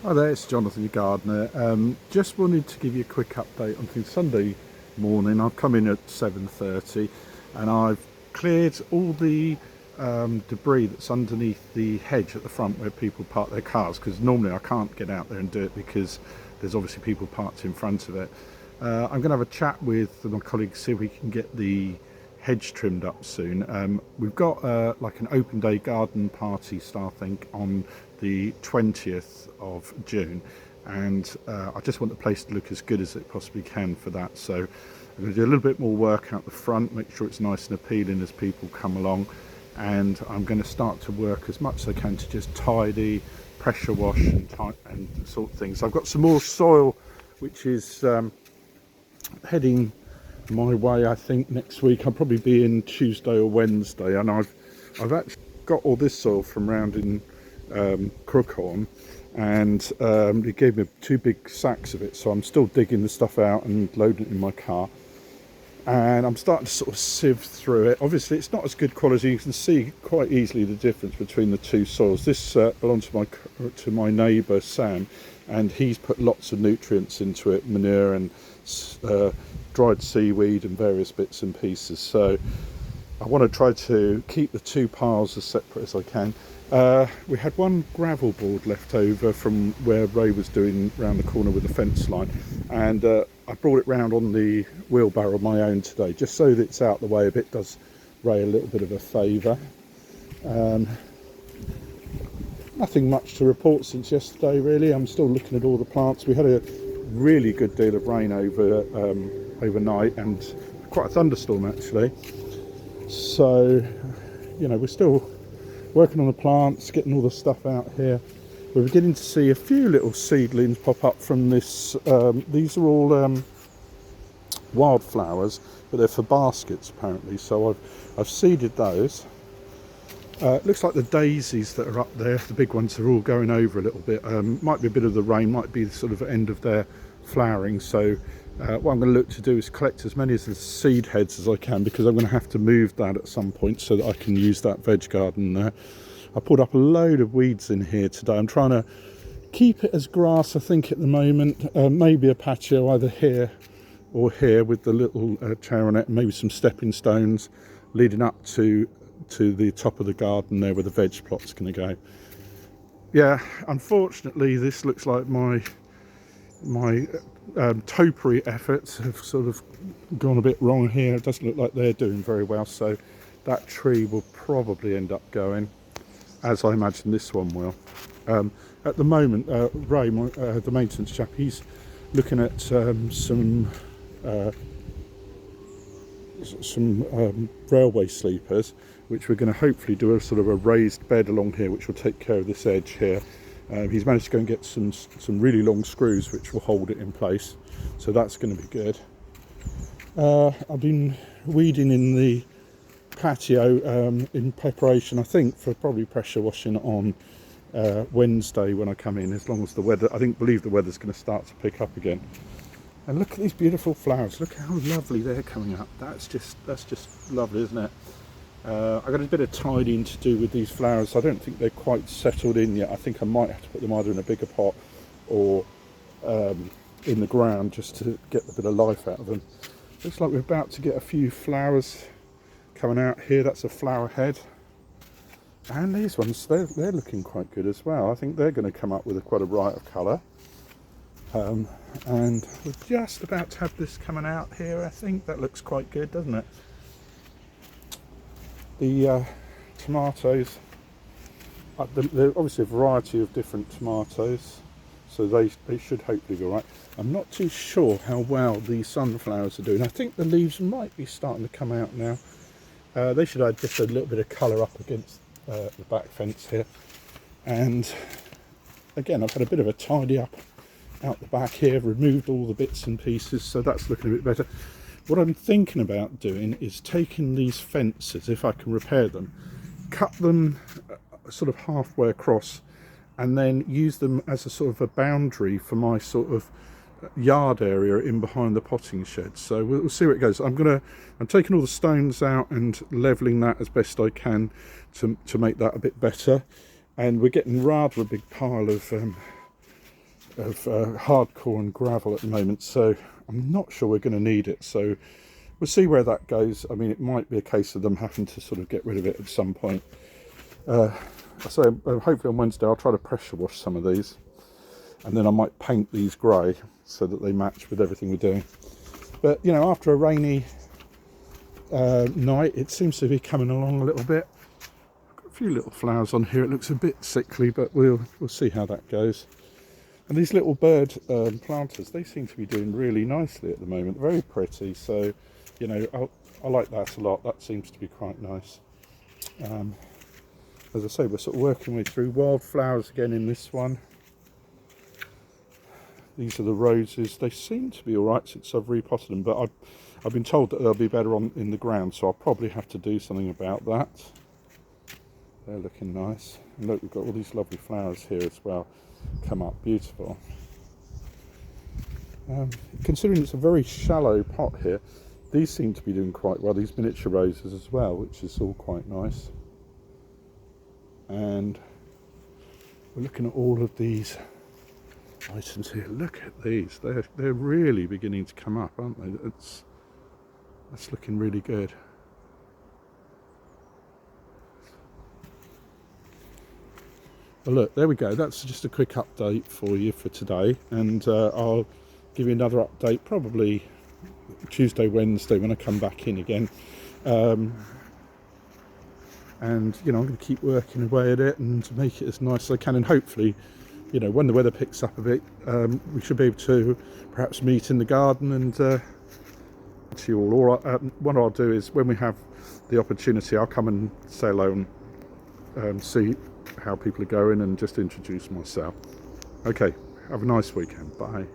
Hi there, it's Jonathan, your gardener. Just wanted to give you a quick update on things. Sunday morning, I've come in at 7:30 and I've cleared all the debris that's underneath the hedge at the front where people park their cars, because normally I can't get out there and do it because there's obviously people parked in front of it. I'm going to have a chat with my colleagues, see if we can get the hedge trimmed up soon. We've got like an open day garden party style thing on the 20th of June, and I just want the place to look as good as it possibly can for that. So I'm going to do a little bit more work out the front, make sure it's nice and appealing as people come along, and I'm going to start to work as much as I can to just tidy, pressure wash and sort of things. I've got some more soil which is heading my way. I think next week I'll probably be in Tuesday or Wednesday, and I've actually got all this soil from round in Crookhorn, and he gave me 2 big sacks of it, so I'm still digging the stuff out and loading it in my car, and I'm starting to sort of sieve through it. Obviously it's not as good quality. You can see quite easily the difference between the 2 soils. This belongs to my neighbour Sam, and he's put lots of nutrients into it, manure and dried seaweed and various bits and pieces. So I want to try to keep the 2 piles as separate as I can. We had 1 gravel board left over from where Ray was doing round the corner with the fence line, and I brought it round on the wheelbarrow of my own today, just so that it's out the way a bit. Does Ray a little bit of a favour. Nothing much to report since yesterday really. I'm still looking at all the plants. We had a really good deal of rain overnight, and quite a thunderstorm actually. So, you know, we're still working on the plants, getting all the stuff out here. We're beginning to see a few little seedlings pop up from this. These are all wildflowers, but they're for baskets apparently. So I've seeded those. It looks like the daisies that are up there, the big ones, are all going over a little bit. Might be a bit of the rain, might be the sort of end of their flowering. So what I'm going to look to do is collect as many of the seed heads as I can, because I'm going to have to move that at some point so that I can use that veg garden there. I pulled up a load of weeds in here today. I'm trying to keep it as grass, I think, at the moment. Maybe a patio either here or here with the little chair on it, and maybe some stepping stones leading up to the top of the garden there where the veg plot's going to go. Yeah, unfortunately this looks like my topiary efforts have sort of gone a bit wrong here. It doesn't look like they're doing very well, so that tree will probably end up going, as I imagine this one will. At the moment, Ray, the maintenance chap, he's looking at some railway sleepers, which we're going to hopefully do a sort of a raised bed along here, which will take care of this edge here. He's managed to go and get some really long screws which will hold it in place, so that's going to be good. I've been weeding in the patio in preparation, I think, for probably pressure washing on Wednesday when I come in, as long as the weather, believe the weather's going to start to pick up again. And look at these beautiful flowers. Look how lovely they're coming up. That's just lovely, isn't it? I've got a bit of tidying to do with these flowers. I don't think they're quite settled in yet. I think I might have to put them either in a bigger pot or in the ground, just to get a bit of life out of them. Looks like we're about to get a few flowers coming out here. That's a flower head. And these ones, they're looking quite good as well. I think they're going to come up with quite a bright of colour. And we're just about to have this coming out here. I think that looks quite good, doesn't it? The tomatoes, there are obviously a variety of different tomatoes, so they should hopefully be all right. I'm not too sure how well the sunflowers are doing. I think the leaves might be starting to come out now. They should add just a little bit of colour up against the back fence here. And again, I've had a bit of a tidy up out the back here, removed all the bits and pieces, so that's looking a bit better. What I'm thinking about doing is taking these fences, if I can repair them, cut them sort of halfway across, and then use them as a sort of a boundary for my sort of yard area in behind the potting shed. So we'll see where it goes. I'm taking all the stones out and levelling that as best I can to make that a bit better. And we're getting rather a big pile of hardcore and gravel at the moment, so I'm not sure we're going to need it. So we'll see where that goes. I mean, it might be a case of them having to sort of get rid of it at some point. So hopefully on Wednesday I'll try to pressure wash some of these, and then I might paint these grey so that they match with everything we're doing. But you know, after a rainy night, it seems to be coming along a little bit. I've got a few little flowers on here. It looks a bit sickly, but we'll see how that goes. And these little bird planters, they seem to be doing really nicely at the moment. Very pretty. So, you know, I like that a lot. That seems to be quite nice. As I say, we're sort of working way through wildflowers again in this one. These are the roses. They seem to be all right since I've repotted them, but I've been told that they'll be better on in the ground, so I'll probably have to do something about that. They're looking nice. And look, we've got all these lovely flowers here as well. Come up, beautiful. Considering it's a very shallow pot here, these seem to be doing quite well. These miniature roses as well, which is all quite nice. And we're looking at all of these items here. Look at these. They're really beginning to come up, aren't they? That's looking really good. Well, look, there we go. That's just a quick update for you for today, and I'll give you another update probably Tuesday, Wednesday when I come back in again. And you know, I'm going to keep working away at it and make it as nice as I can, and hopefully, you know, when the weather picks up a bit, we should be able to perhaps meet in the garden and to you all. Or what I'll do is, when we have the opportunity, I'll come and say hello and see how people are going and just introduce myself. Okay, have a nice weekend. Bye.